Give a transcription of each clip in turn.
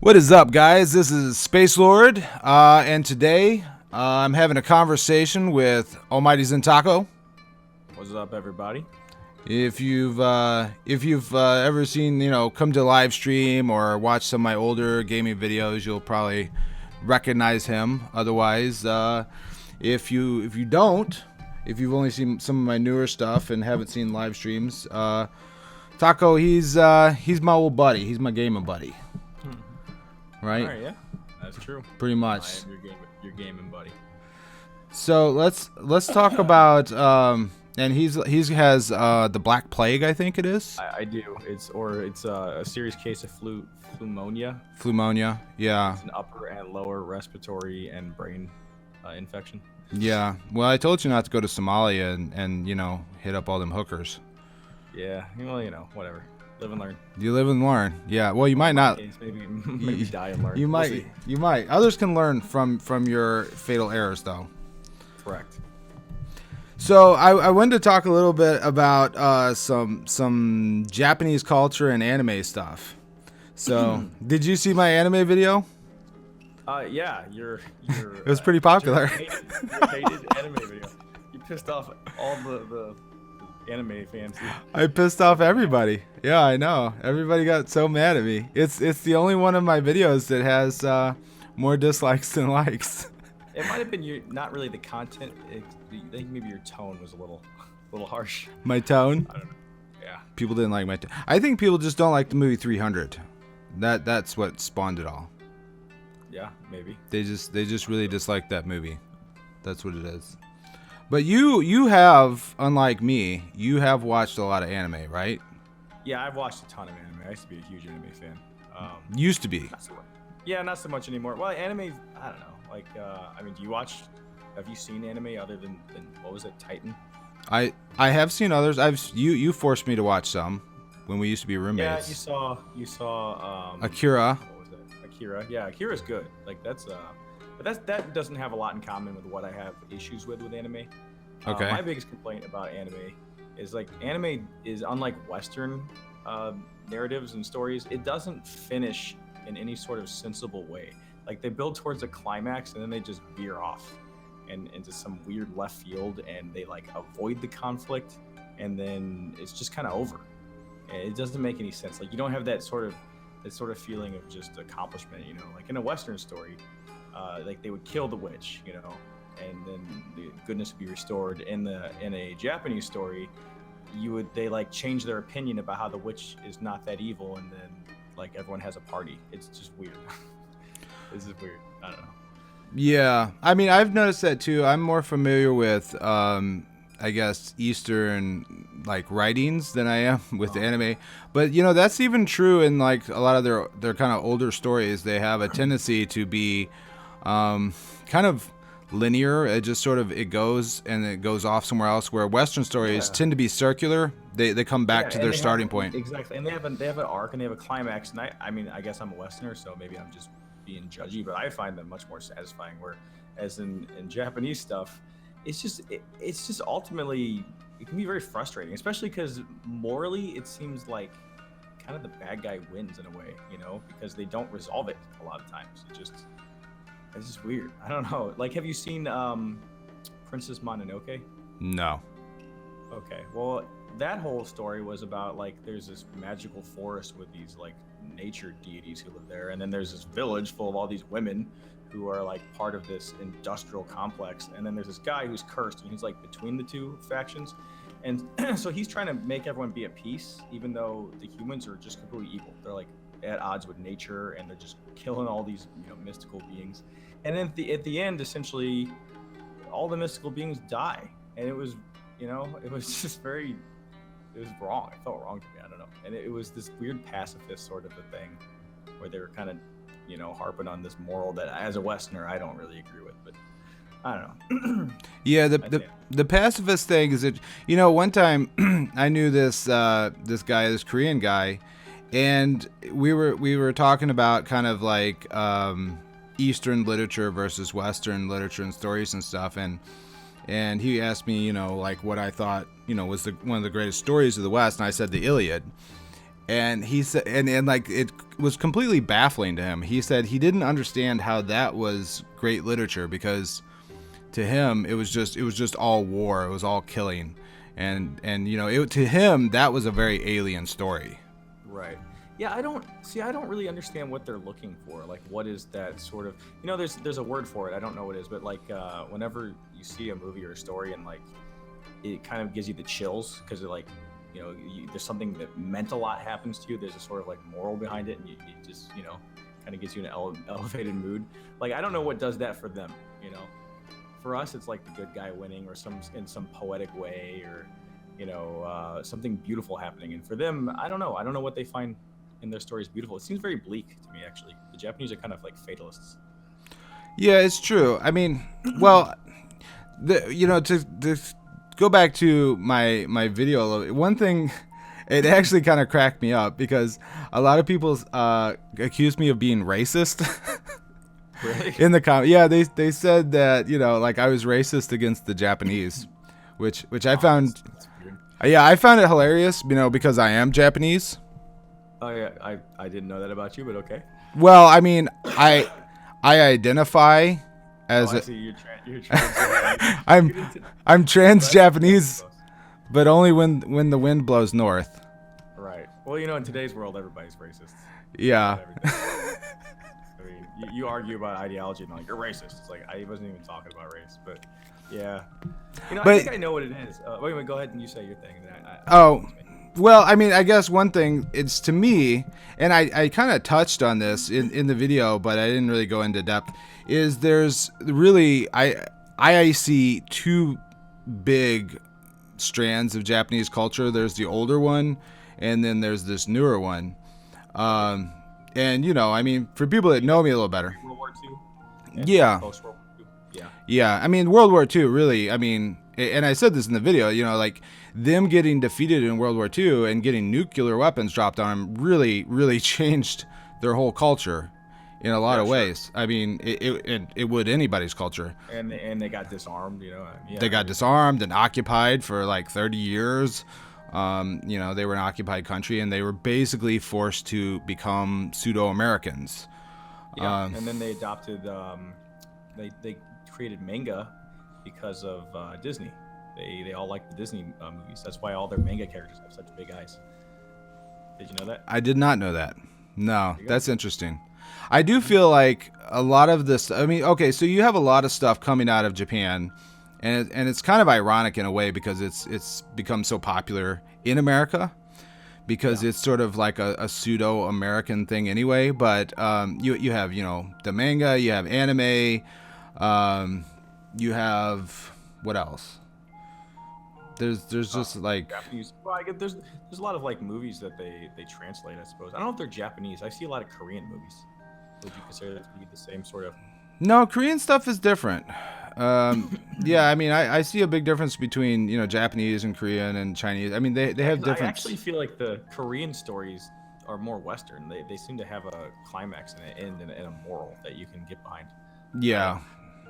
What is up, guys? This is Spacelord, and today I'm having a conversation with Almightyzentaco. What's up, everybody? If you've ever seen, come to live stream or watch some of my older gaming videos, you'll probably recognize him. Otherwise, if you've only seen some of my newer stuff and haven't seen live streams, Taco, he's my old buddy. He's my gaming buddy. Right? All right, yeah, that's true. Pretty much. I am your gaming buddy. So let's talk about and he has the Black Plague, I think it is. I do. It's a serious case of pneumonia. Pneumonia, yeah. It's an upper and lower respiratory and brain infection. Yeah. Well, I told you not to go to Somalia and hit up all them hookers. Yeah. Well, whatever. Live and learn. You live and learn. Yeah. Well, you might not. Maybe die and learn. You might. You might. Others can learn from your fatal errors, though. Correct. So I wanted to talk a little bit about some Japanese culture and anime stuff. So did you see my anime video? Yeah. Your it was pretty popular. Your hated anime video. You pissed off all the anime fans. I pissed off everybody. Yeah, I know. Everybody got so mad at me. It's the only one of my videos that has more dislikes than likes. It might have been not really the content. I think maybe your tone was a little harsh. My tone? I don't know. Yeah. People didn't like my tone. I think people just don't like the movie 300. That's what spawned it all. Yeah, maybe. They just really dislike that movie. That's what it is. But you have, unlike me, you have watched a lot of anime, right? Yeah, I've watched a ton of anime. I used to be a huge anime fan. Used to be. Not so much anymore. Well, anime, I don't know. Like, do you watch? Have you seen anime other than what was it, Titan? I have seen others. You forced me to watch some when we used to be roommates. Yeah, you saw. Akira. What was it? Akira. Yeah, Akira's good. Like but that doesn't have a lot in common with what I have issues with anime. Okay. My biggest complaint about anime is anime is unlike Western narratives and stories. It doesn't finish in any sort of sensible way. Like, they build towards a climax and then they just veer off and into some weird left field, and they avoid the conflict, and then it's just kind of over. And it doesn't make any sense. Like, you don't have that sort of feeling of just accomplishment. Like in a Western story, they would kill the witch, and then the goodness would be restored. In a Japanese story, they change their opinion about how the witch is not that evil, and then everyone has a party. It's just weird. This is weird. I don't know. Yeah, I mean, I've noticed that too. I'm more familiar with I guess Eastern writings than I am with anime. But that's even true in a lot of their kind of older stories. They have a tendency to be kind of linear. It just it goes and it goes off somewhere else, where Western stories tend to be circular. They come back to their starting point. Exactly. And they have an arc and they have a climax. And I guess I'm a Westerner, so maybe I'm just being judgy, but I find them much more satisfying, whereas in Japanese stuff, it's just ultimately, it can be very frustrating, especially because morally it seems like kind of the bad guy wins in a way, because they don't resolve it a lot of times. It's just weird. I don't know. Have you seen Princess Mononoke? No. Okay. Well, that whole story was about there's this magical forest with these nature deities who live there, and then there's this village full of all these women who are part of this industrial complex, and then there's this guy who's cursed, and he's between the two factions, and so he's trying to make everyone be at peace, even though the humans are just completely evil. They're at odds with nature, and they're just killing all these mystical beings. And then at the end, essentially, all the mystical beings die, and it was just very. It was wrong. It felt wrong to me. I don't know. And it was this weird pacifist sort of a thing, where they were kind of, harping on this moral that, as a Westerner, I don't really agree with. But I don't know. Yeah, the pacifist thing is that one time I knew this guy, this Korean guy, and we were talking about kind of Eastern literature versus Western literature and stories and stuff, and he asked me, what I thought, was one of the greatest stories of the West, and I said the Iliad. And he said, and like it was completely baffling to him. He said he didn't understand how that was great literature, because to him it was just all war, it was all killing, and to him that was a very alien story. Right. Yeah, I don't really understand what they're looking for. Like, what is that sort of, there's a word for it. I don't know what it is, but like whenever you see a movie or a story and like it kind of gives you the chills because it like, there's something that meant a lot happens to you. There's a sort of like moral behind it, and it just, kind of gets you in an elevated mood. Like, I don't know what does that for them. For us, it's like the good guy winning, or in some poetic way, or something beautiful happening. And for them, I don't know what they find in their stories beautiful. It seems very bleak to me, actually. The Japanese are kind of like fatalists. Yeah, it's true. I mean, well, to go back to my video a little, one thing, it actually kind of cracked me up because a lot of people accused me of being racist. Really? In the comment, yeah, they said that like I was racist against the Japanese, which I found, that's weird. yeah, I found it hilarious, because I am Japanese. Oh yeah, I didn't know that about you, but okay. Well, I mean, I identify as I see you're trans. I'm trans Japanese, but only when the wind blows north. Right. Well, in today's world, everybody's racist. Yeah. I mean, you argue about ideology and like you're racist. It's like I wasn't even talking about race, but yeah. I think I know what it is. Wait, go ahead and you say your thing. Well, I mean, I guess one thing, it's to me, and I kind of touched on this in the video, but I didn't really go into depth, is there's really, I see two big strands of Japanese culture. There's the older one, and then there's this newer one. And, I mean, for people that know me a little better. World War II? Yeah. Post-World War II? Yeah. Yeah, I mean, World War II, really, I mean, and I said this in the video, like, them getting defeated in World War II and getting nuclear weapons dropped on them really, really changed their whole culture in a lot of ways. I mean, it would anybody's culture. And they got disarmed, Yeah, they got disarmed and occupied for like 30 years. They were an occupied country, and they were basically forced to become pseudo-Americans. Yeah, and then they adopted, they created manga because of Disney. They all like the Disney movies. That's why all their manga characters have such big eyes. Did you know that? I did not know that. No, that's interesting. I do feel like a lot of this, I mean, okay, so you have a lot of stuff coming out of Japan, and it's kind of ironic in a way because it's become so popular in America because it's sort of like a pseudo-American thing anyway. But you have, the manga, you have anime, you have, what else? There's just like Japanese. Well, I get there's a lot of like movies that they translate. I suppose I don't know if they're Japanese. I see a lot of Korean movies. Would you consider that to be the same sort of? No, Korean stuff is different. Yeah, I mean, I see a big difference between Japanese and Korean and Chinese. I mean, they have different. I actually feel like the Korean stories are more Western. They seem to have a climax and an end and a moral that you can get behind. Yeah.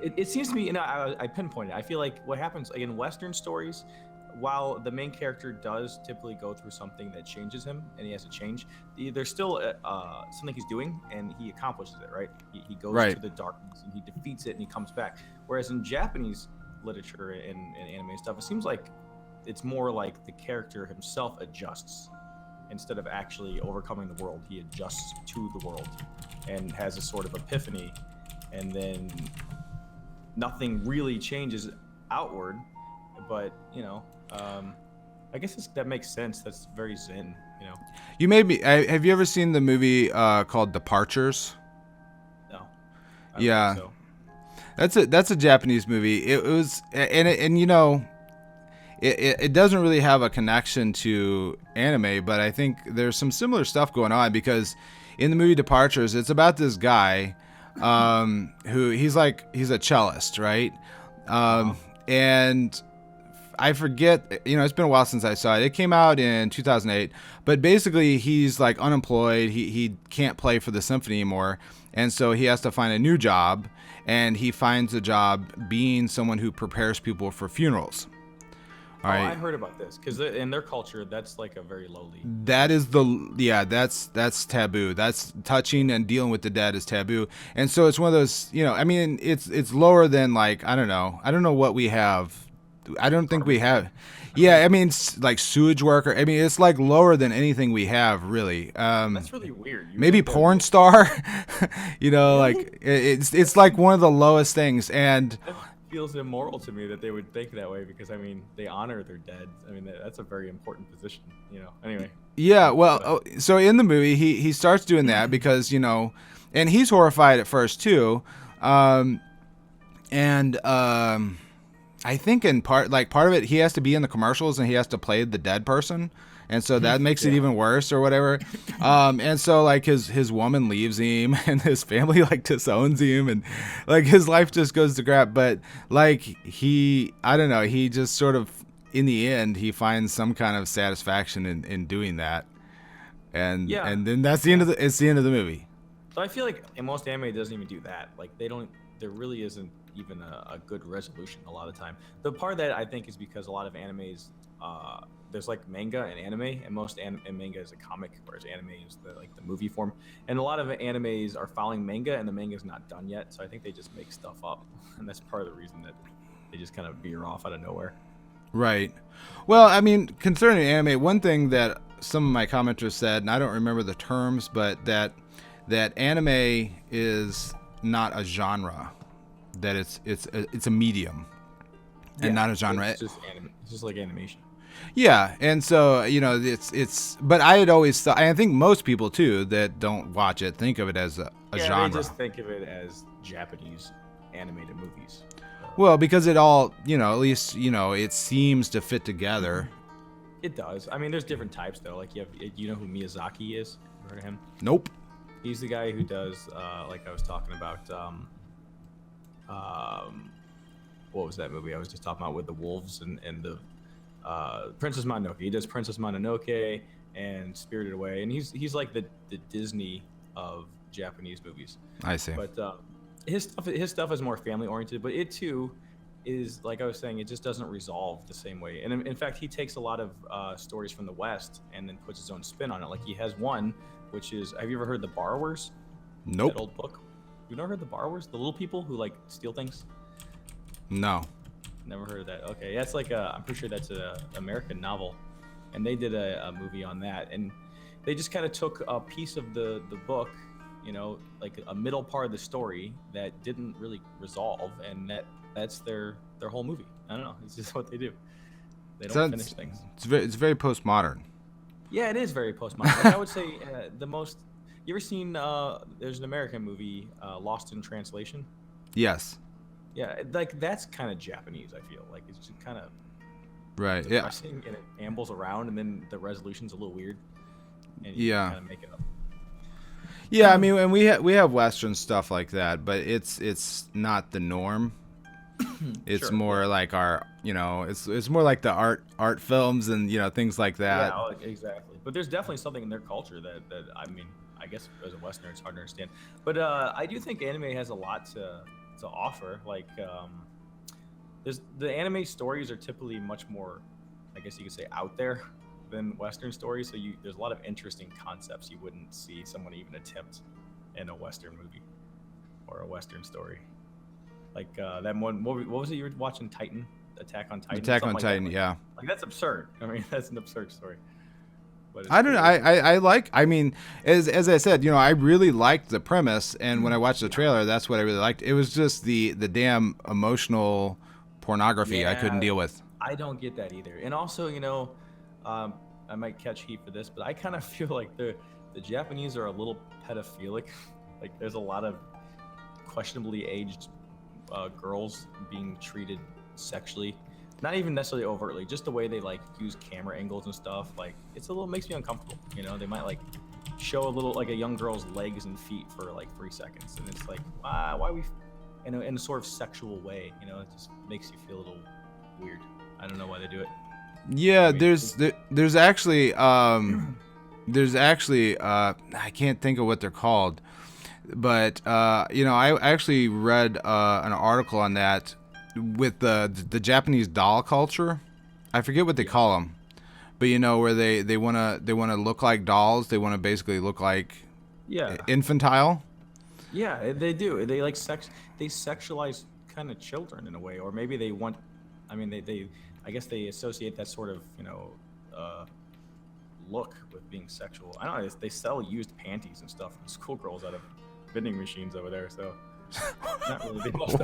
It seems to me, I pinpointed. I feel like what happens in Western stories, while the main character does typically go through something that changes him and he has to change, there's still something he's doing and he accomplishes it, right? He goes to the darkness and he defeats it and he comes back. Whereas in Japanese literature and anime stuff, it seems like it's more like the character himself adjusts. Instead of actually overcoming the world, he adjusts to the world and has a sort of epiphany, and then nothing really changes outward, but I guess that makes sense. That's very Zen, You made me. Have you ever seen the movie called Departures? No. Yeah. Think so. That's a Japanese movie. It was, and it doesn't really have a connection to anime, but I think there's some similar stuff going on because in the movie Departures, it's about this guy who he's a cellist, right? And I forget, it's been a while since I saw it. It came out in 2008, but basically he's like unemployed. He can't play for the symphony anymore, and so he has to find a new job, and he finds a job being someone who prepares people for funerals. All Oh, right. I heard about this because in their culture, that's like a very lowly. That is that's taboo. That's touching and dealing with the dead is taboo. And so it's one of those, I mean, it's lower than like, I don't know what we have. I don't think we have. Yeah, I mean, like sewage worker. I mean, it's like lower than anything we have, really. That's really weird. You Maybe think that would porn be- star. Really? Like it's like one of the lowest things. And That feels immoral to me that they would think that way because I mean they honor their dead. I mean that's a very important position. Anyway. yeah, well, so in the movie, he starts doing that because and he's horrified at first too, and I think in part of it, he has to be in the commercials and he has to play the dead person. And so that makes it even worse or whatever. And so like his woman leaves him and his family like disowns him and like his life just goes to crap. But like I don't know, he just sort of, in the end, he finds some kind of satisfaction in doing that. And then that's the end of it's the end of the movie. So I feel like in most anime it doesn't even do that. Like there really isn't even a good resolution a lot of the time. The part that I think is because a lot of animes, there's like manga and anime, and most and manga is a comic, whereas anime is the movie form. And a lot of animes are following manga, and the manga is not done yet. So I think they just make stuff up, and that's part of the reason that they just kind of veer off out of nowhere. Right. Well, I mean, concerning anime, one thing that some of my commenters said, and I don't remember the terms, but that anime is not a genre, that it's a medium and not a genre. It's just like animation. Yeah, and so it's. But I had always thought, I think most people too that don't watch it think of it as a genre. They just think of it as Japanese animated movies. Well, because it all, at least it seems to fit together. It does. I mean, there's different types though. Like you know who Miyazaki is? You heard of him? Nope. He's the guy who does, like I was talking about. What was that movie I was just talking about with the wolves and the Princess Mononoke? He does Princess Mononoke and Spirited Away, and he's like the Disney of Japanese movies. I see. But his stuff is more family oriented, but it too is, like I was saying, it just doesn't resolve the same way. And in fact, he takes a lot of stories from the West and then puts his own spin on it. Like he has one, which is, have you ever heard The Borrowers? Nope. That old book. You've never heard The Borrowers? The little people who like steal things? No. Never heard of that. Okay, that's like I'm pretty sure that's an American novel, and they did a movie on that, and they just kind of took a piece of the book, like a middle part of the story that didn't really resolve, and that's their whole movie. I don't know. It's just what they do. They don't finish things. It's very postmodern. Yeah, it is very postmodern. Like I would say the most. You ever seen? There's an American movie, Lost in Translation. Yes. Yeah, like that's kind of Japanese. I feel like it's just kind of right. depressing, and it ambles around, and then the resolution's a little weird. And you kind of make it up. Yeah, I mean, and we have Western stuff like that, but it's not the norm. It's Sure. more like our, it's more like the art films and things like that. Yeah, exactly. But there's definitely something in their culture that I mean, I guess as a Westerner, it's hard to understand. But I do think anime has a lot to offer. Like, there's the anime stories are typically much more, I guess you could say, out there than Western stories. So there's a lot of interesting concepts you wouldn't see someone even attempt in a Western movie or a Western story. Like that one, what was it you were watching? Attack on Titan. Attack on like Titan, that. yeah. Like that's absurd. I mean, that's an absurd story. But I don't know. I mean, as I said, I really liked the premise, and when I watched the trailer, that's what I really liked. It was just the damn emotional pornography I couldn't deal with. I don't get that either. And also, I might catch heat for this, but I kind of feel like the Japanese are a little pedophilic. Like there's a lot of questionably aged girls being treated sexually. Not even necessarily overtly, just the way they like use camera angles and stuff. Like makes me uncomfortable. They might like show a little like a young girl's legs and feet for like 3 seconds, and it's like, why we, in a sort of sexual way. It just makes you feel a little weird. I don't know why they do it. Yeah, there's actually I can't think of what they're called, but I actually read an article on that with the Japanese doll culture, I forget what they call them, but you know where they wanna look like dolls. They wanna basically look like Yeah. infantile. Yeah, they do. They like they sexualize kind of children in a way, or maybe they want. I mean, they I guess they associate that sort of look with being sexual. I don't know. They sell used panties and stuff from schoolgirls out of vending machines over there. So not really the most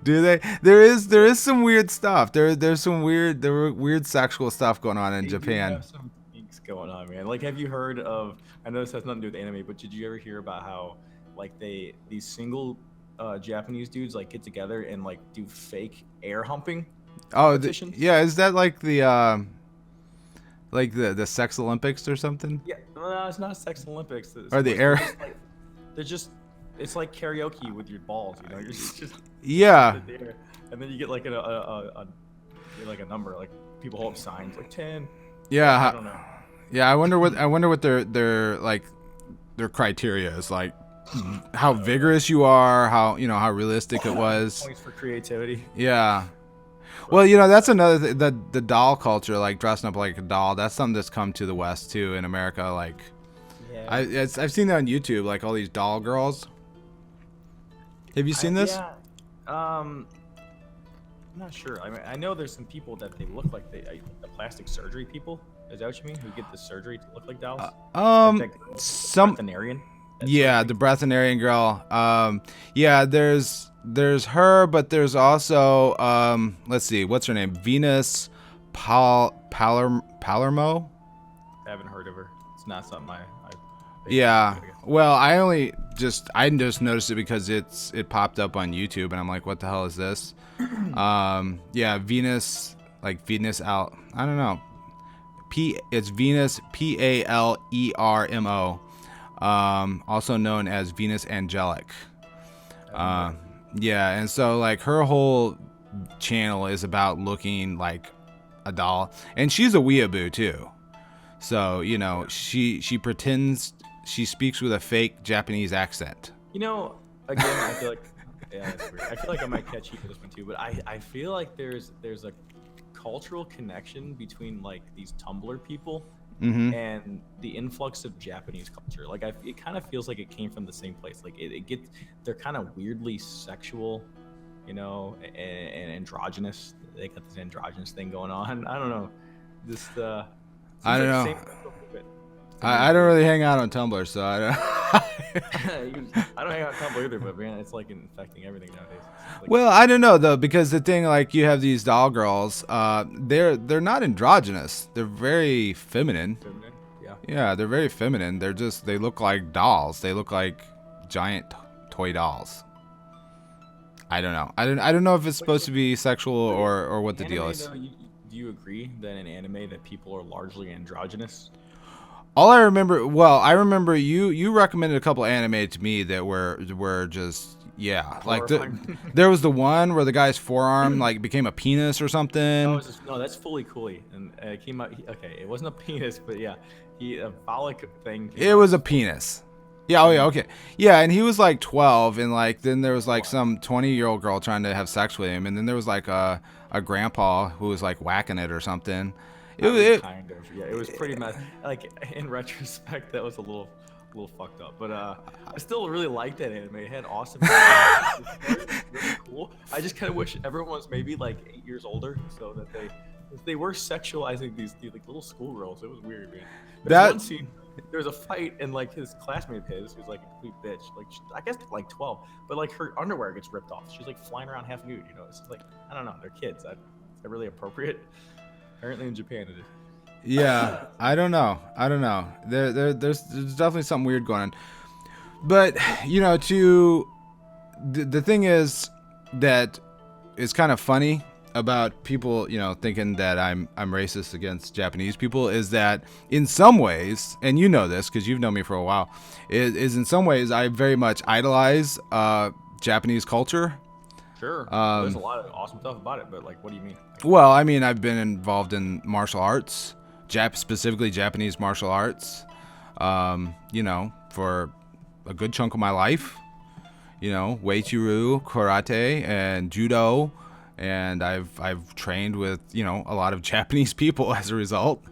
do they? There is some weird stuff. There's some weird sexual stuff going on in Japan. Have some kinks going on, man. Like, have you heard of? I know this has nothing to do with anime, but did you ever hear about how like these single Japanese dudes like get together and like do fake air humping? Oh, yeah. Is that like the sex Olympics or something? Yeah, no, it's not sex Olympics. Or the air. They're just. It's like karaoke with your balls, you know. You're just yeah. And then you get like a number, like people hold up signs like 10. Yeah. I don't know. Yeah, I wonder what their criteria is, like how vigorous you are, how how realistic it was. Points for creativity. Yeah. Well, that's another the doll culture, like dressing up like a doll. That's something that's come to the West too in America. Like, yeah. I've seen that on YouTube, like all these doll girls. Have you seen this? Yeah. I'm not sure. I mean, I know there's some people that they look like the plastic surgery people. Is that what you mean? Who get the surgery to look like dolls? Some breatharian. Yeah, the breatharian girl. Yeah, there's her, but there's also let's see, what's her name? Venus Palermo. I haven't heard of her. It's not something I yeah. Well, I just noticed it because it popped up on YouTube, and I'm like, what the hell is this? Yeah, Venus, like Venus out. I don't know. It's Venus Palermo, also known as Venus Angelic. Yeah, and so like her whole channel is about looking like a doll, and she's a weeaboo too. So she pretends. She speaks with a fake Japanese accent. Again, I feel like, yeah, that's weird. I feel like I might catch you for this one too, but I feel like there's a cultural connection between like these Tumblr people and the influx of Japanese culture. Like it kind of feels like it came from the same place. Like they're kind of weirdly sexual, and androgynous. They got this androgynous thing going on. I don't know. I don't know. I don't really hang out on Tumblr, so I don't. I don't hang out on Tumblr either, but man, it's like infecting everything nowadays. Like, well, I don't know though, because the thing, like, you have these doll girls. They're not androgynous. They're very feminine. Yeah. Yeah, they're very feminine. They look like dolls. They look like giant toy dolls. I don't know. I don't know if it's supposed to be sexual or what the deal is. Though, do you agree that in anime that people are largely androgynous? All I remember you recommended a couple anime to me that were just like there was the one where the guy's forearm like became a penis or something. No, that's fully coolly, and it came out. Okay, it wasn't a penis, but yeah, a phallic thing. It was a penis. Yeah. Oh yeah. Okay. Yeah, and he was like 12, and like then there was like some 20-year-old girl trying to have sex with him, and then there was like a grandpa who was like whacking it or something. It was pretty messy. Like in retrospect, that was a little fucked up. But I still really liked that anime. It had awesome. It was really cool. I just kind of wish everyone was maybe like 8 years older, so that they were sexualizing these like little schoolgirls. It was weird, man. There's one scene. There was a fight, and like his classmate of his, who's like a complete bitch, like I guess like 12, but like her underwear gets ripped off. She's like flying around half nude. It's just like, I don't know. They're kids. Is that really appropriate? Apparently in Japan it is. Yeah, I don't know. There's definitely something weird going on. But the thing is that it's kind of funny about people, thinking that I'm racist against Japanese people, is that in some ways, and you know this because you've known me for a while, is in some ways I very much idolize Japanese culture. Sure. There's a lot of awesome stuff about it, but like, what do you mean? Well, I mean, I've been involved in martial arts, specifically Japanese martial arts, for a good chunk of my life. Wei-Churu, karate, and judo, and I've trained with a lot of Japanese people as a result.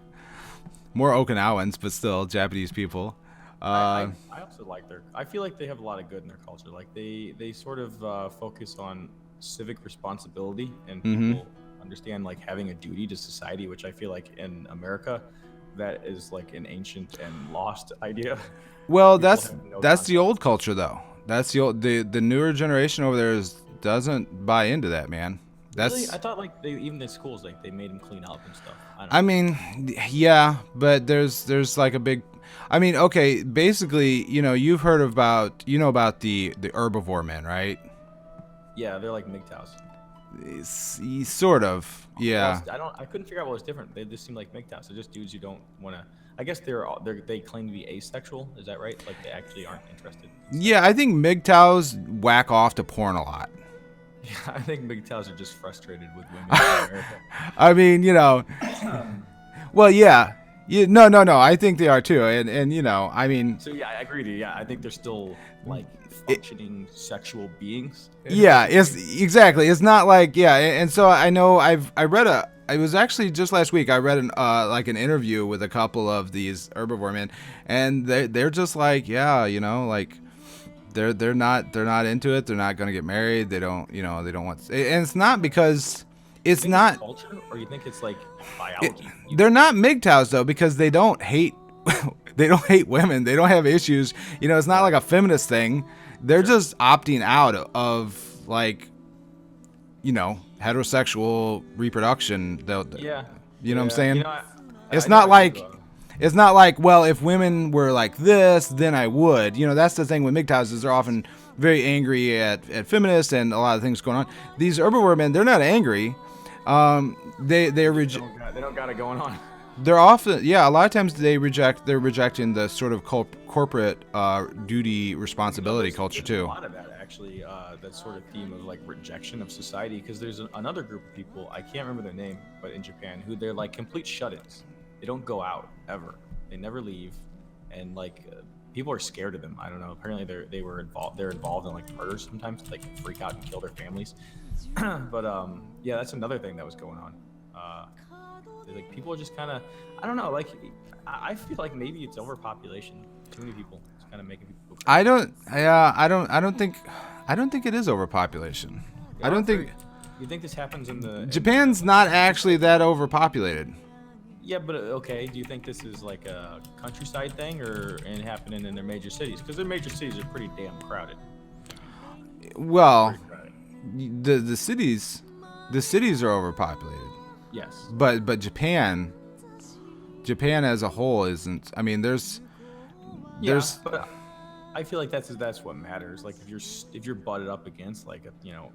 More Okinawans, but still Japanese people. I also like I feel like they have a lot of good in their culture. Like they sort of focus on civic responsibility, and Mm-hmm. people understand like having a duty to society, which I feel like in America, that is like an ancient and lost idea. Well, People that's have no that's the concept. old culture though. That's the newer generation over there doesn't buy into that, man. Really, That's I thought like they even the schools like they made them clean up and stuff. I don't I know. mean, yeah, but there's like a big I mean, okay, basically, you've heard about about the herbivore men, right? Yeah, they're like MGTOWs. Sort of. Well, Yeah. I couldn't figure out what was different. They just seem like MGTOWs. They're just dudes who don't want to. I guess they claim to be asexual. Is that right? Like they actually aren't interested in sex. Yeah, I think MGTOWs whack off to porn a lot. Yeah, I think MGTOWs are just frustrated with women in America. I mean, well, yeah. No. I think they are too. And I mean, So yeah, I agree with you. Yeah, I think they're still like It- functioning sexual beings. yeah, it's exactly. It's not like yeah, and so I know I read it was actually just last week I read an interview with a couple of these herbivore men, and they're just like yeah, like they're not into it. They're not gonna get married. They don't they don't want, and it's not because You it's think not it's culture, or you think it's like biology? they're not MGTOWs though because they don't hate they don't hate women. They don't have issues. It's not like a feminist thing. They're just opting out of like heterosexual reproduction. Yeah. You know what I'm Yeah. saying? I It's know not what you like mean. it's not like well if women were like this then I would. That's the thing with MGTOWs is they're often very angry at feminists and a lot of things going on. These herbivore men they're not angry. They don't got it going on. They're often a lot of times they're rejecting the sort of corporate duty responsibility culture There's a too. lot of that actually, that sort of theme of like rejection of society. Because there's another group of people, I can't remember their name, but in Japan, who they're like complete shut-ins. They don't go out ever. They never leave, and like people are scared of them. I don't know. Apparently they're involved in like murders sometimes. Like freak out and kill their families. But yeah, that's another thing that was going on. Like people are just kind of, I don't know. Like I feel like maybe it's overpopulation. Too many people. It's kind of making people go crazy. I don't think it is overpopulation. I don't think You think this happens in the Japan's not actually that overpopulated. Yeah, but okay. Do you think this is like a countryside thing, or and happening in their major cities? Because their major cities are pretty damn crowded. Well, Pretty crowded. the cities are overpopulated. Yes. But Japan as a whole isn't. I mean, there's Yeah, but I feel like that's what matters. Like if you're butted up against like a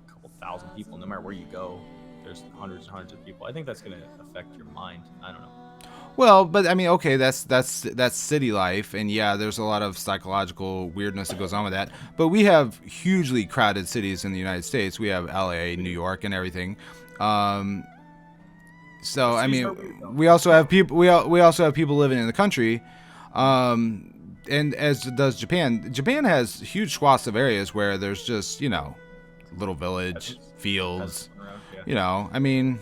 couple thousand people, no matter where you go, there's hundreds and hundreds of people. I think that's gonna affect your mind. I don't know. well, but I mean, okay, that's city life, and yeah, there's a lot of psychological weirdness that goes on with that. But we have hugely crowded cities in the United States. We have L.A., New York, and everything. So I Cities are mean, weird, though. we also have people. We also have people living in the country, and as does Japan. Japan has huge swaths of areas where there's just little village Peasants. fields. Around, yeah. I mean,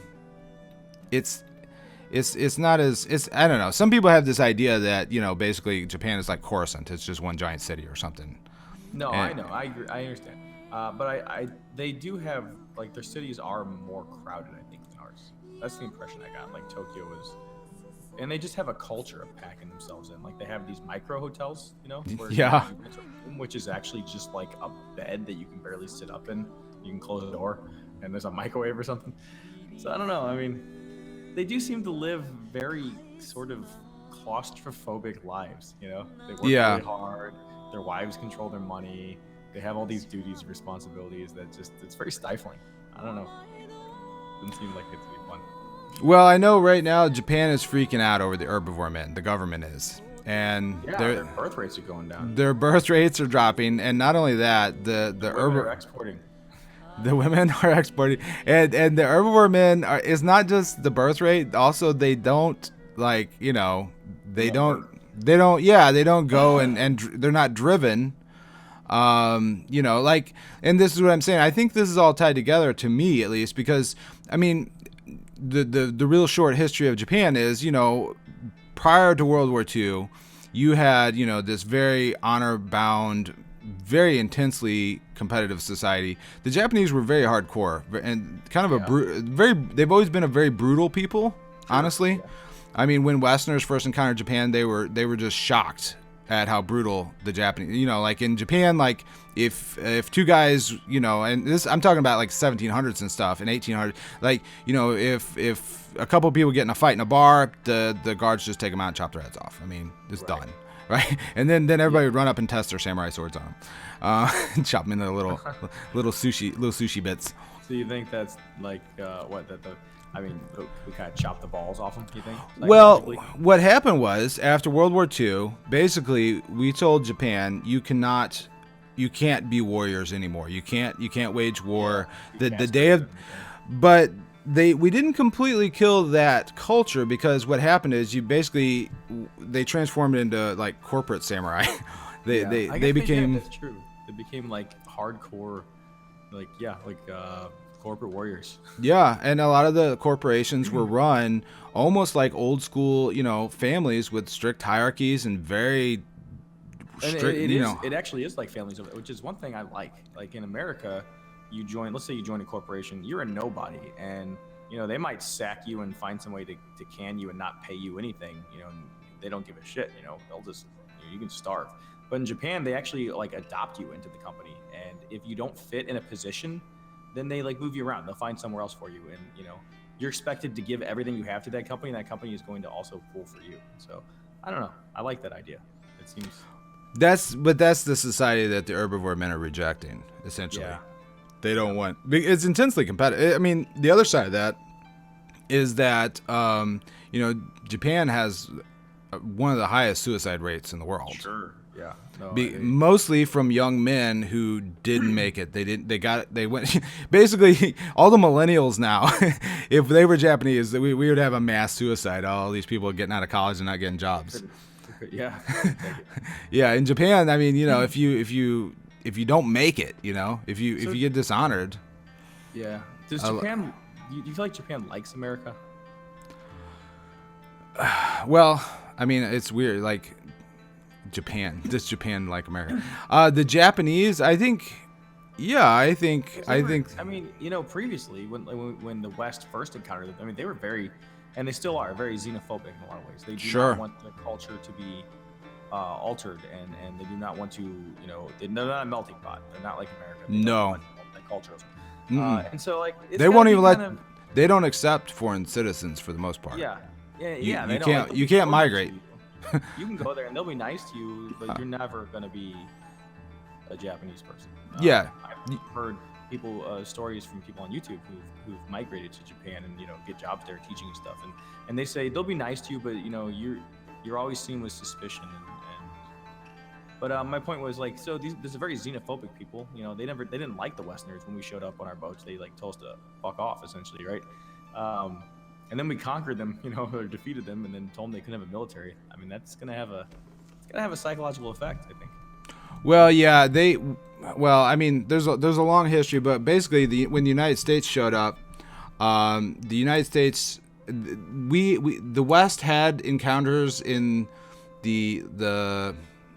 it's not as it's I don't know. Some people have this idea that basically Japan is like Coruscant. It's just one giant city or something. No, And- I know. I agree. I understand. But they do have like their cities are more crowded, I think, than ours. That's the impression I got. Like Tokyo is, and they just have a culture of packing themselves in. Like they have these micro hotels, where Yeah. you rent a room, which is actually just like a bed that you can barely sit up in. You can close the door, and there's a microwave or something. So I don't know. I mean, they do seem to live very sort of claustrophobic lives. They work Yeah. really hard. Their wives control their money. They have all these duties and responsibilities that it's very stifling. I don't know. Doesn't seem like it to be fun. Well, I know right now Japan is freaking out over the herbivore men. The government is, and Yeah, their birth rates are going down. their birth rates are dropping, and not only that, the Women are exporting. the women are exporting, and the herbivore men is not just the birth rate. Also, they don't like they don't go and they're not driven. You know, like, and this is what I'm saying. I think this is all tied together, to me at least, because I mean, the real short history of Japan is, you know, prior to World War II, you had, you know, this very honor-bound, very intensely competitive society. The Japanese were very hardcore and kind of they've always been a very brutal people, honestly. Yeah. I mean, when Westerners first encountered Japan, they were just shocked at how brutal the Japanese, you know, like in Japan, like if two guys, you know, and this, I'm talking about like 1700s and stuff, and 1800s, like, you know, if a couple of people get in a fight in a bar, the guards just take them out and chop their heads off. I mean, it's done, right? And then everybody would run up and test their samurai swords on them, and chop them into little sushi bits. So you think that's like I mean, we kind of chopped the balls off them, you think? Well, what happened was, after World War II, basically, we told Japan, you can't be warriors anymore. You can't wage war. The day of, but we didn't completely kill that culture, because what happened is they transformed into like corporate samurai. They became. That's true. They became like hardcore, corporate warriors. Yeah, and a lot of the corporations were run almost like old school, you know, families with strict hierarchies and very strict, it actually is like families, which is one thing I like. Like in America, let's say you join a corporation, you're a nobody, and you know, they might sack you and find some way to can you and not pay you anything, you know, and they don't give a shit, you know, they'll just, you can starve. But in Japan, they actually like adopt you into the company, and if you don't fit in a position, then they like move you around. They'll find somewhere else for you, and you know, you're expected to give everything you have to that company, and that company is going to also pull for you. So I don't know. I like that idea. It seems that's the society that the herbivore men are rejecting, essentially. Yeah. They don't want. It's intensely competitive. I mean, the other side of that is that you know, Japan has one of the highest suicide rates in the world. Sure. Yeah. No, mostly from young men who didn't make it. They went basically all the millennials now. If they were Japanese, we would have a mass suicide. All these people getting out of college and not getting jobs. Yeah. Yeah. In Japan, I mean, you know, if you don't make it, you know, if you get dishonored. Yeah. Does Japan? Do you feel like Japan likes America? Well, I mean, it's weird. Like, does Japan like America? The Japanese, I think. Yeah, I think. I mean, you know, previously when the West first encountered them, I mean, they were very, and they still are very xenophobic in a lot of ways. They do not want the culture to be altered, and they do not want to, you know, they're not a melting pot. They're not like America. No. Like culture. And so like they won't even they don't accept foreign citizens for the most part. Yeah. You can't migrate. You can go there and they'll be nice to you, but you're never going to be a Japanese person. Yeah. I've heard stories from people on YouTube who've migrated to Japan and, you know, get jobs there teaching and stuff. And they say they'll be nice to you, but, you know, you're always seen with suspicion. But my point was, like, so there's a very xenophobic people. You know, they didn't like the Westerners when we showed up on our boats. They like told us to fuck off, essentially, right? And then we conquered them, you know, or defeated them, and then told them they couldn't have a military. I mean, that's gonna have a psychological effect, I think. Well, yeah, I mean, there's a long history, but basically, when the United States showed up, the United States, the West had encounters in the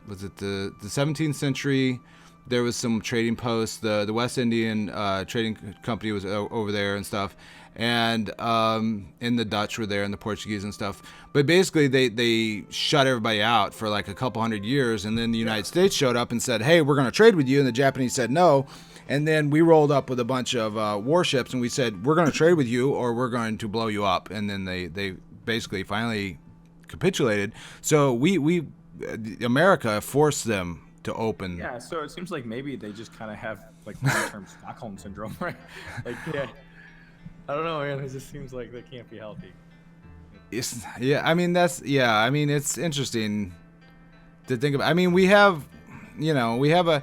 17th century. There was some trading posts. The West Indian Trading Company was over there and stuff, and the Dutch were there, and the Portuguese and stuff. But basically, they shut everybody out for like a couple hundred years, and then the United States showed up and said, "Hey, we're going to trade with you," and the Japanese said no. And then we rolled up with a bunch of warships, and we said, "We're going to trade with you, or we're going to blow you up." And then they basically finally capitulated. So America forced them to open. Yeah, so it seems like maybe they just kind of have like long-term Stockholm syndrome, right? Like, yeah, I don't know, man. It just seems like they can't be healthy. I mean, it's interesting to think about. I mean, we have a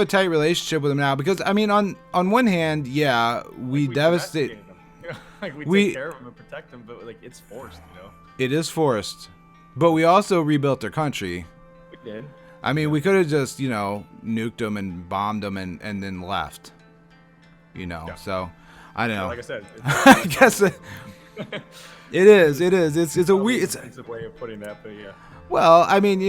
tight relationship with them now because, I mean, on one hand, yeah, we devastate them. Like we take care of them and protect them, but like it's forced, you know. It is forced, but we also rebuilt their country. We did. I mean, we could have just, nuked them and bombed them and then left. Yeah. So I don't know. Like I said, I guess it is. It's a weird. It's a way of putting that, but yeah. Well, I mean,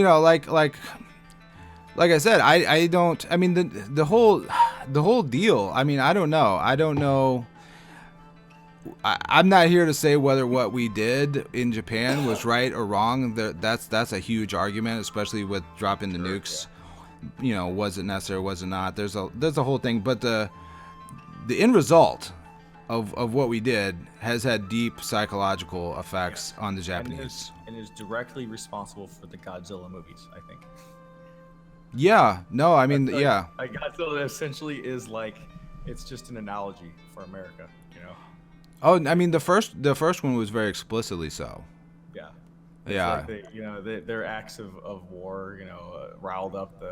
like I said, I don't. I mean, the whole deal. I mean, I don't know. I'm not here to say whether what we did in Japan was right or wrong. That's a huge argument, especially with dropping the nukes. Yeah. Was it necessary? Was it not? There's a whole thing, but the end result of what we did has had deep psychological effects on the Japanese. And is directly responsible for the Godzilla movies, I think. Yeah. No, I mean, yeah. Godzilla essentially is like, it's just an analogy for America, Oh, I mean, the first one was very explicitly so. Yeah. Yeah. Like their acts of war, riled up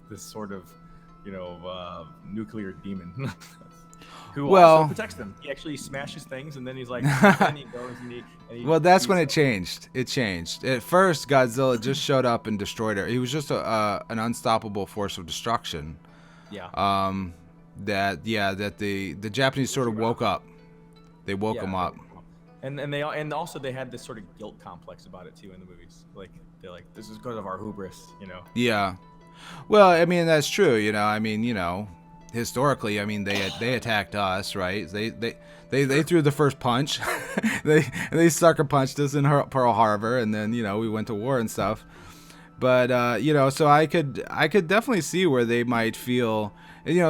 this sort of, nuclear demon. Who also protects them. He actually smashes things, and then he's like, then he goes and he well, that's when it changed. It changed. At first, Godzilla just showed up and destroyed her. He was just an unstoppable force of destruction. Yeah. That the Japanese sort of woke up. They woke him up. And also they had this sort of guilt complex about it too in the movies. Like they're like, this is because of our hubris, Yeah. Well, I mean, that's true. I mean, historically, I mean, they attacked us, right? They threw the first punch. they sucker punched us in Pearl Harbor, and then we went to war and stuff. But so I could definitely see where they might feel,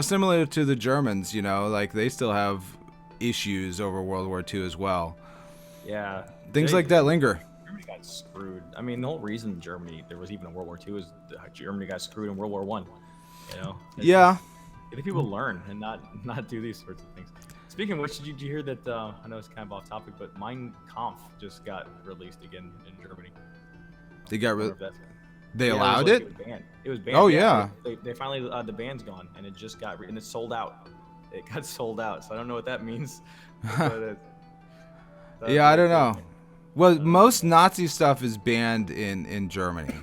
similar to the Germans. Like they still have issues over World War II as well. Yeah. Things like that linger. Germany got screwed. I mean, the whole reason there was even a World War II is Germany got screwed in World War I. Yeah. I think people learn and not do these sorts of things. Speaking of which, did you hear that? I know it's kind of off topic, but Mein Kampf just got released again in Germany. They got They allowed it? It was banned. Oh yeah. They finally the ban's gone, and it just got and it's sold out. It got sold out, so I don't know what that means. Yeah, I don't know. Well, most Nazi stuff is banned in Germany.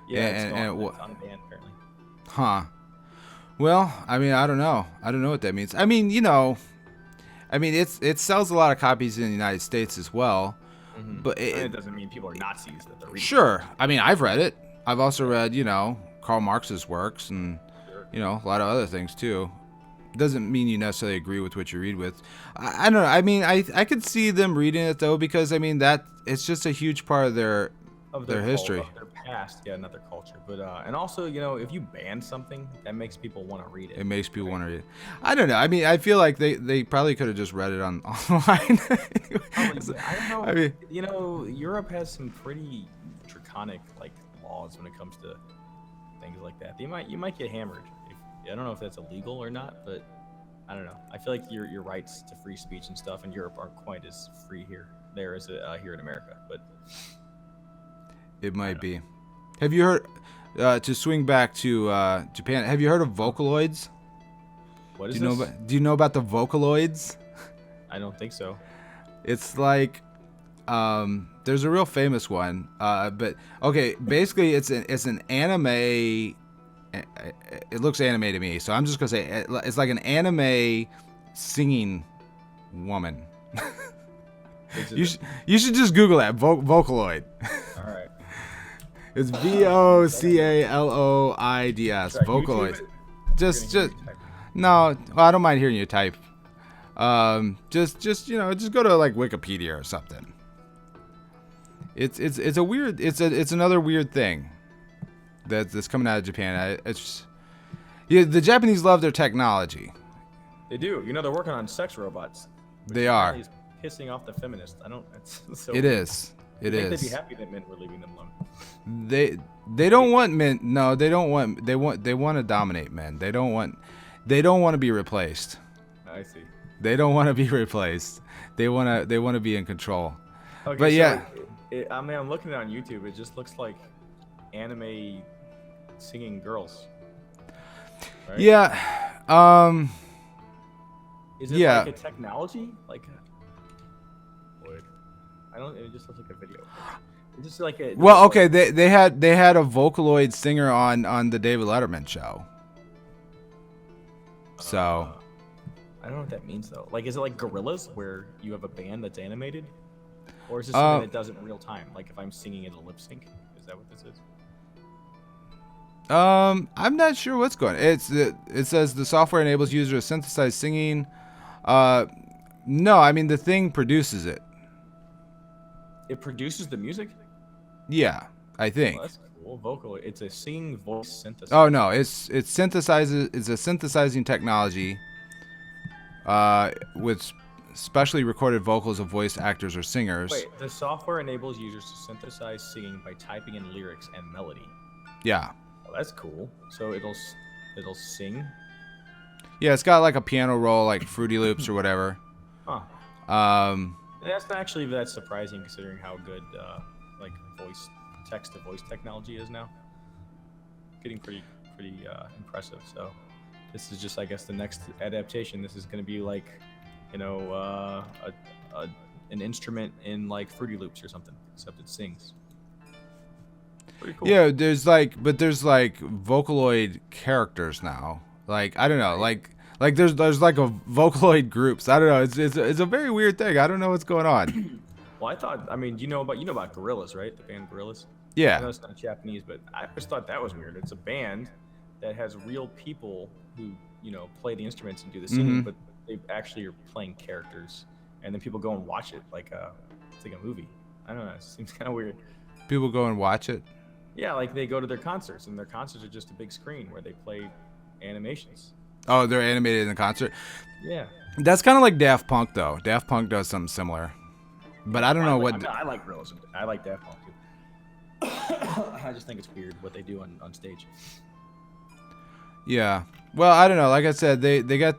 Yeah, it's on a ban apparently. Huh. Well, I mean, I don't know. I don't know what that means. I mean, it sells a lot of copies in the United States as well. Mm-hmm. But it doesn't mean people are Nazis that they're reading. Sure. I mean, I've read it. I've also read, Karl Marx's works and, a lot of other things too. Doesn't mean you necessarily agree with what you read with. I don't know. I mean, I could see them reading it though, because I mean that it's just a huge part of their history, of their past, not their culture. But and also, if you ban something, that makes people want to read it. It makes people want to read it. I don't know. I mean, I feel like they probably could have just read it online. I don't know. I mean, Europe has some pretty draconic laws when it comes to things like that. You might get hammered. I don't know if that's illegal or not, but I don't know. I feel like your rights to free speech and stuff in Europe aren't quite as free here as here in America, but it might be. Have you heard? To swing back to Japan, have you heard of Vocaloids? What is this? Do you know about the Vocaloids? I don't think so. It's like there's a real famous one, but okay. Basically, it's an anime. It looks anime to me, so I'm just gonna say it's like an anime singing woman. You should just Google that Vocaloid. All right. It's Vocaloids. Vocaloid. Just no. Well, I don't mind hearing you type. Just go to like Wikipedia or something. It's a weird. It's another weird thing that's coming out of Japan. The Japanese love their technology. They do. They're working on sex robots. They are. Pissing off the feminists. It's so it is. It is. They'd be happy that men were leaving them alone. They don't want men. No, they don't want. They want to dominate men. They don't want to be replaced. I see. They don't want to be replaced. They want to be in control. Okay, but yeah. I'm looking at it on YouTube. It just looks like anime singing girls. Right? Yeah. Is it like a technology? It just looks like a video. Just like a Well, okay, they had a Vocaloid singer on the David Letterman show. So I don't know what that means though. Like, is it like Gorillas, where you have a band that's animated, or is this something that does it in real time? Like, if I'm singing in a lip sync, is that what this is? I'm not sure what's going on. It says the software enables users to synthesize singing. No, I mean the thing produces it. It produces the music? Yeah, I think. Well, that's cool. Vocal. It's a singing voice synthesizer. Oh no, it synthesizes. It's a synthesizing technology. With specially recorded vocals of voice actors or singers. Wait, the software enables users to synthesize singing by typing in lyrics and melody. Yeah. Well, that's cool. So it'll sing. Yeah, it's got like a piano roll, like Fruity Loops or whatever. Huh. That's not actually that surprising considering how good like text to voice technology is now. Getting pretty impressive. So this is just, I guess, the next adaptation. This is going to be like, you know, an instrument in like Fruity Loops or something, except it sings. Pretty cool. Yeah, there's like Vocaloid characters now. Like, I don't know, like there's like a Vocaloid groups. I don't know. It's a very weird thing. I don't know what's going on. Well, I mean, you know about Gorillaz, right? The band Gorillaz. Yeah. I know it's not Japanese, but I just thought that was weird. It's a band that has real people who, you know, play the instruments and do the singing, but they actually are playing characters, and then people go and watch it like it's like a movie. I don't know. It seems kind of weird. People go and watch it. Yeah, like they go to their concerts, and their concerts are just a big screen where they play animations. Oh, they're animated in the concert. Yeah. That's kind of like Daft Punk, though. Daft Punk does something similar, but I don't know what. I like Gorillaz. I like Daft Punk too. I just think it's weird what they do on stage. Yeah. Well, I don't know. Like I said, they got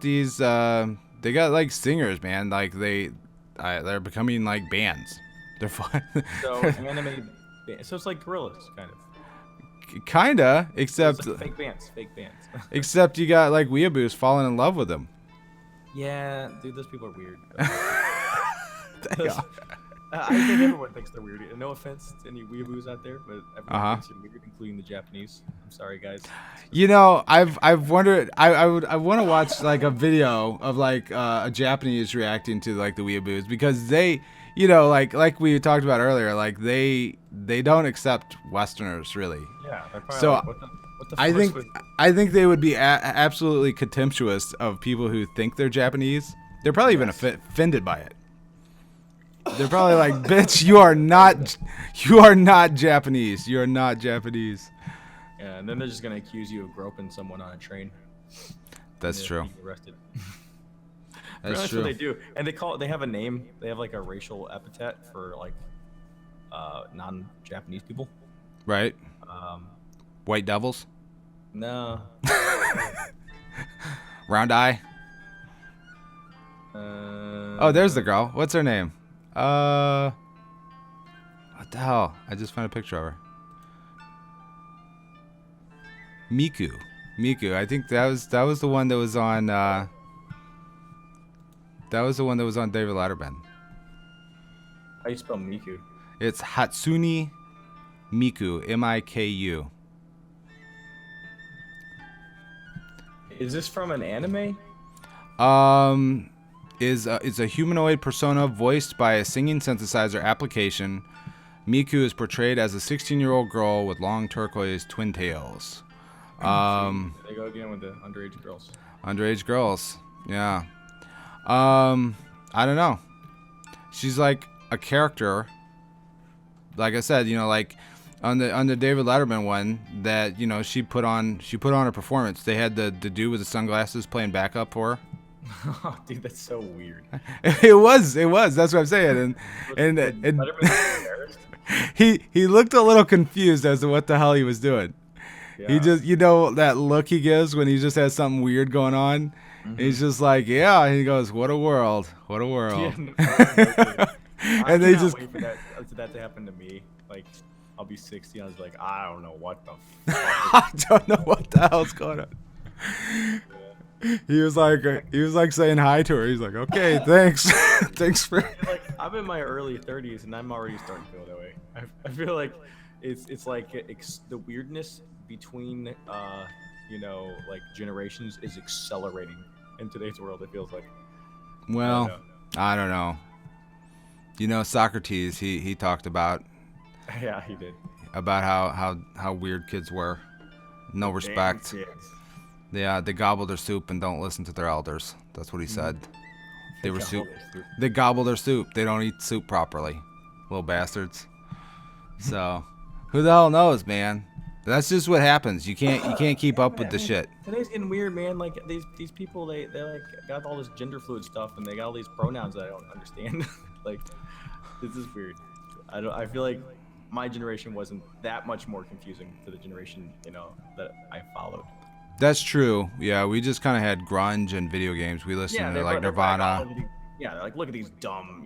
these they got like singers, man. Like they're becoming like bands. They're fun. So animated. So it's like Gorillaz, kind of. Kinda, except like fake bands. Except you got like weeaboos falling in love with them. Yeah, dude, those people are weird. Yeah. I think everyone thinks they're weird. No offense to any weeaboos out there, but everyone thinks they're weird, including the Japanese. I'm sorry, guys. You know, I've wondered. I want to watch like a video of like a Japanese reacting to like the weeaboos, because they, you know, like we talked about earlier, like they don't accept Westerners really. Yeah. They're probably So like, what the I think they would be absolutely contemptuous of people who think they're Japanese. They're probably even offended by it. They're probably like, "Bitch, you are not Japanese. You are not Japanese." Yeah, and then they're just gonna accuse you of groping someone on a train. That's true. Arrested. That's true. What they do, and they have a name. They have like a racial epithet for like non-Japanese people. Right. White devils. No. Round eye. Oh, there's the girl. What's her name? What the hell? I just found a picture of her. Miku. I think that was the one that was on. That was the one that was on David Letterman. How do you spell Miku? It's Hatsune Miku. Miku. Is this from an anime? Is a humanoid persona voiced by a singing synthesizer application. Miku is portrayed as a 16-year-old girl with long turquoise twin tails. They go again with the underage girls. Underage girls, yeah. I don't know. She's like a character. Like I said, you know, like on the David Letterman one, that, you know, she put on a performance. They had the dude with the sunglasses playing backup for her. Oh, dude, that's so weird. It was. That's what I'm saying. And he looked a little confused as to what the hell he was doing. Yeah. He just, you know, that look he gives when he just has something weird going on. Mm-hmm. He's just like, yeah. And he goes, "What a world! What a world!" Yeah, and they just wait for that to happen to me. Like, I'll be 60. And I was like, I don't know what the fuck. I don't know what the hell's going on. He was like saying hi to her. He's like, "Okay, thanks, thanks for." Like, I'm in my early 30s and I'm already starting to feel that way. I feel like it's like the weirdness between like generations is accelerating in today's world. It feels like. Well, I don't know. Socrates, he talked about Yeah, he did. how weird kids were. No Damn respect. kids. They gobble their soup and don't listen to their elders. That's what he said. They were got soup. all this soup. They gobble their soup. They don't eat soup properly. Little bastards. So, who the hell knows, man? That's just what happens. You can't keep up with the shit. Today's getting weird, man. Like these people, they like got all this gender fluid stuff, and they got all these pronouns that I don't understand. Like, this is weird. I feel like my generation wasn't that much more confusing to the generation that I followed. That's true. Yeah, we just kind of had grunge and video games. We listened to like Nirvana. Yeah, they're like, look at these dumb,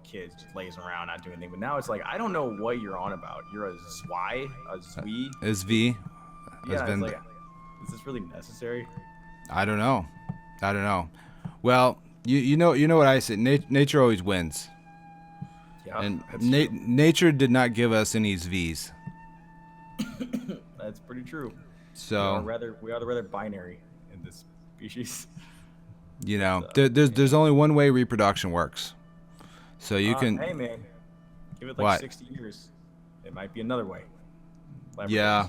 kids just lazing around, not doing anything. But now it's like, I don't know what you're on about. You're a Zwy, a Zwi. Is V? Yeah, it's like, is this really necessary? I don't know. Well, you know what I say. Nature always wins. Yeah, and nature did not give us any Zvs. That's pretty true. So we are the rather binary in this species. There's only one way reproduction works. So you can. Hey man, give it like what? 60 years. It might be another way. Yeah.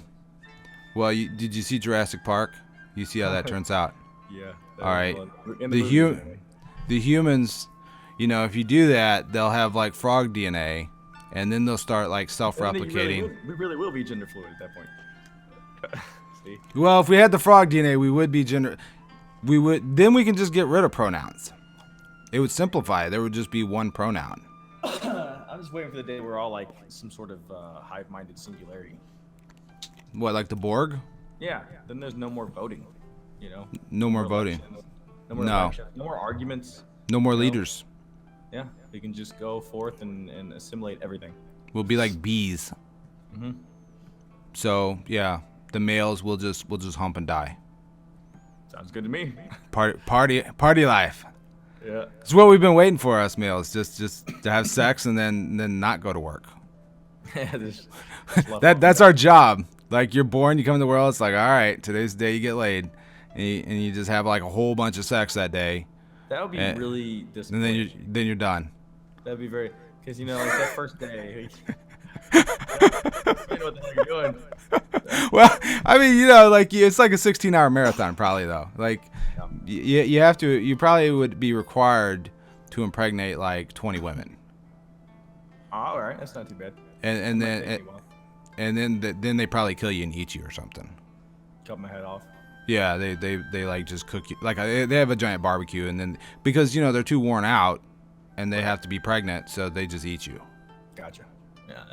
Well, did you see Jurassic Park? You see how that turns out. Yeah. All right. The humans, if you do that, they'll have like frog DNA, and then they'll start like self-replicating. We really will be gender fluid at that point. See? Well, if we had the frog DNA, we would be gender. Then we can just get rid of pronouns. It would simplify. There would just be one pronoun. I'm just waiting for the day where we're all like some sort of hive-minded singularity. What, like the Borg? Yeah. Then there's no more voting. No more voting. No more elections. No more arguments. No more leaders. Yeah. We can just go forth and assimilate everything. We'll be like bees. Mm-hmm. So yeah, the males will just hump and die. Sounds good to me. Party life. Yeah. It's what we've been waiting for, us males. Just to have sex and then not go to work. That's our job. Like, you're born, you come in the world. It's like, all right, today's the day you get laid, and you just have like a whole bunch of sex that day. That would be really disappointing. And then you're done. That'd be very, because like that first day. You know what the hell you're doing. Well, I mean, like it's like a 16-hour marathon, probably though. Like, you have to. You probably would be required to impregnate like 20 women. All right, that's not too bad. And then they probably kill you and eat you or something. Cut my head off. Yeah, they like just cook you. Like, they have a giant barbecue, and then because they're too worn out, and they have to be pregnant, so they just eat you. Gotcha. Yeah,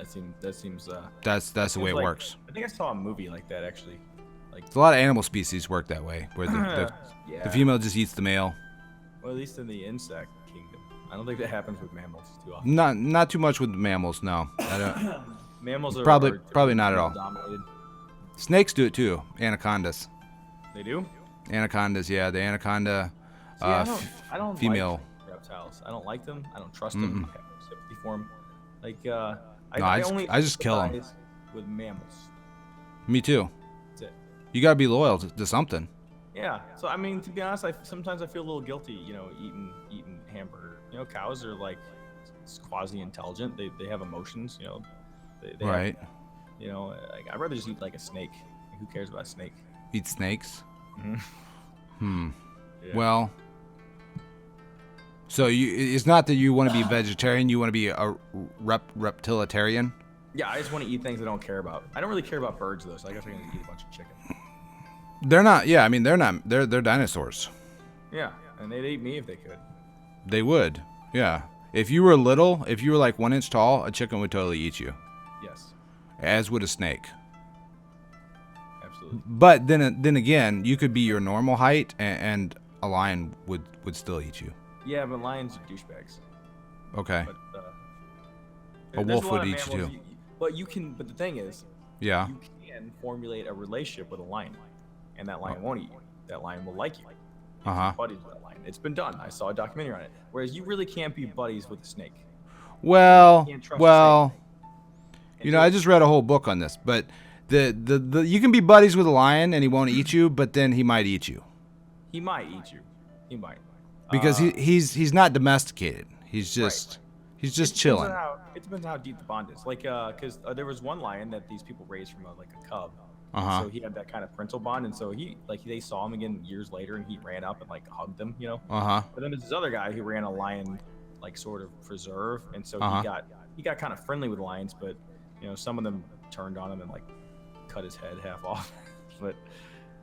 that seems. That's the way it works. I think I saw a movie like that actually. Like, a lot of animal species work that way, where the female just eats the male. Well, at least in the insect kingdom, I don't think that happens with mammals too often. Not too much with mammals, no. I don't. Mammals are probably not at all. Dominated. Snakes do it too. Anacondas. They do? Anacondas, yeah. The anaconda I don't female like reptiles. I don't like them. I don't trust them. I have no sympathy for them. Like, I just kill them. With mammals. Me too. That's it. You gotta be loyal to something. Yeah. So I mean, to be honest, sometimes I feel a little guilty. Eating hamburger. Cows are like quasi-intelligent. They have emotions. They right. Have, like, I'd rather just eat like a snake. Like, who cares about a snake? Eat snakes? Mm-hmm. Yeah. Well, so it's not that you want to be vegetarian, you want to be a reptilitarian? Yeah, I just want to eat things I don't care about. I don't really care about birds though, so I guess I'm gonna eat a bunch of chicken. They're not. Yeah, I mean they're not. They're dinosaurs. Yeah, and they'd eat me if they could. They would. Yeah. If you were little, if you were like 1 inch tall, a chicken would totally eat you. Yes. As would a snake. Absolutely. But then again, you could be your normal height, and a lion would still eat you. Yeah, but lions are douchebags. Okay. But, a wolf would eat you too. But you can. But the thing is, yeah, you can formulate a relationship with a lion, and that lion won't eat you. That lion will like you. Buddies with that lion. It's been done. I saw a documentary on it. Whereas you really can't be buddies with a snake. Well, You know, I just read a whole book on this, but the you can be buddies with a lion and he won't eat you, but then he might eat you. He might eat you. He might. Because he's not domesticated. He's just chilling. It depends on how deep the bond is. Like, because there was one lion that these people raised from a cub. So he had that kind of parental bond, and so they saw him again years later, and he ran up and like hugged them, you know. But then there's this other guy who ran a lion like sort of preserve, and so he got kind of friendly with lions, but you know, some of them turned on him and like cut his head half off. But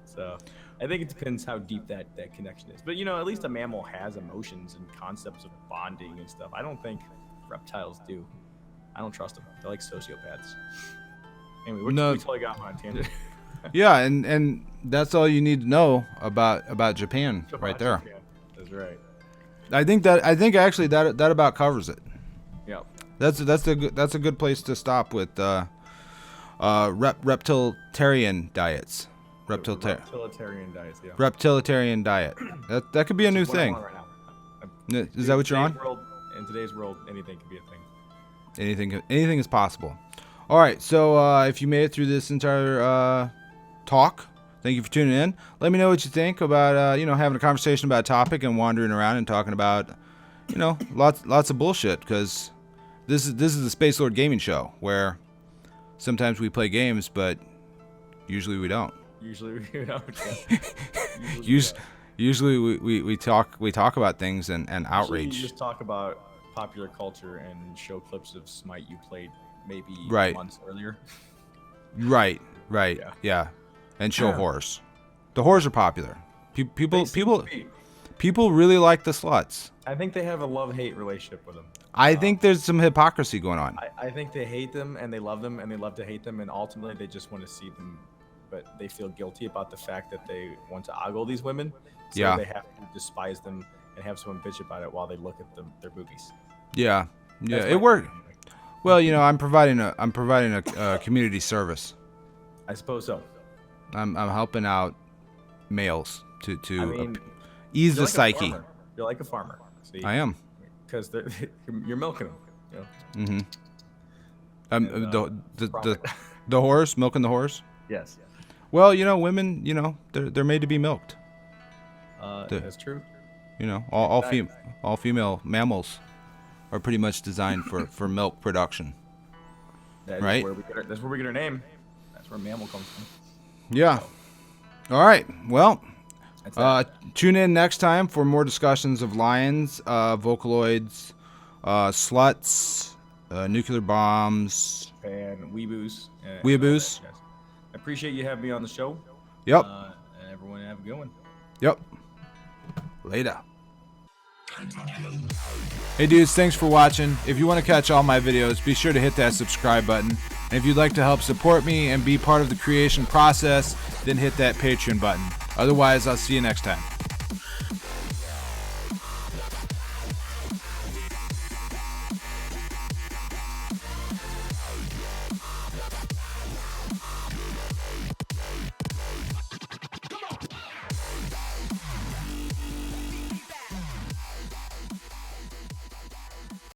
so I think it depends how deep that connection is. But you know, at least a mammal has emotions and concepts of bonding and stuff. I don't think reptiles do. I don't trust them. They're like sociopaths. Anyway, we totally got on a tangent. Yeah, and that's all you need to know about Japan right there. Japan. That's right. I think actually that about covers it. Yeah. That's a good place to stop with reptilian diets. Reptilian diets, yeah. Reptilian diet. That could be a new thing. Right now. Is that what you're on? In today's world, anything could be a thing. Anything is possible. All right, so if you made it through this entire talk, thank you for tuning in. Let me know what you think about having a conversation about a topic and wandering around and talking about lots of bullshit, because this is the Spacelord Gaming Show, where sometimes we play games, but usually we don't. Usually we don't. Usually we talk about things and outrage. Usually you just talk about popular culture and show clips of Smite you played maybe months earlier. Right. Yeah. And show horrors. The horrors are popular. People really like the sluts. I think they have a love-hate relationship with them. I think there's some hypocrisy going on. I think they hate them and they love them and they love to hate them, and ultimately they just want to see them, but they feel guilty about the fact that they want to ogle these women. So they have to despise them and have someone bitch about it while they look at their boobies. Yeah, it worked. Well, I'm providing a community service. I suppose so. I'm helping out males to ease the psyche. You're like a farmer. See? I am. Because you're milking them. The horse, milking the horse. Yes. Well, women, they're made to be milked. That's true. All female mammals are pretty much designed for milk production. Right? That's where we get our name. That's where mammal comes from. Yeah. All right. Well, tune in next time for more discussions of lions, Vocaloids, sluts, nuclear bombs, and weeboos. Weeboos. Yes. I appreciate you having me on the show. Yep. And everyone have a good one. Yep. Later. Hey dudes, thanks for watching. If you want to catch all my videos, be sure to hit that subscribe button. And if you'd like to help support me and be part of the creation process, then hit that Patreon button. Otherwise, I'll see you next time.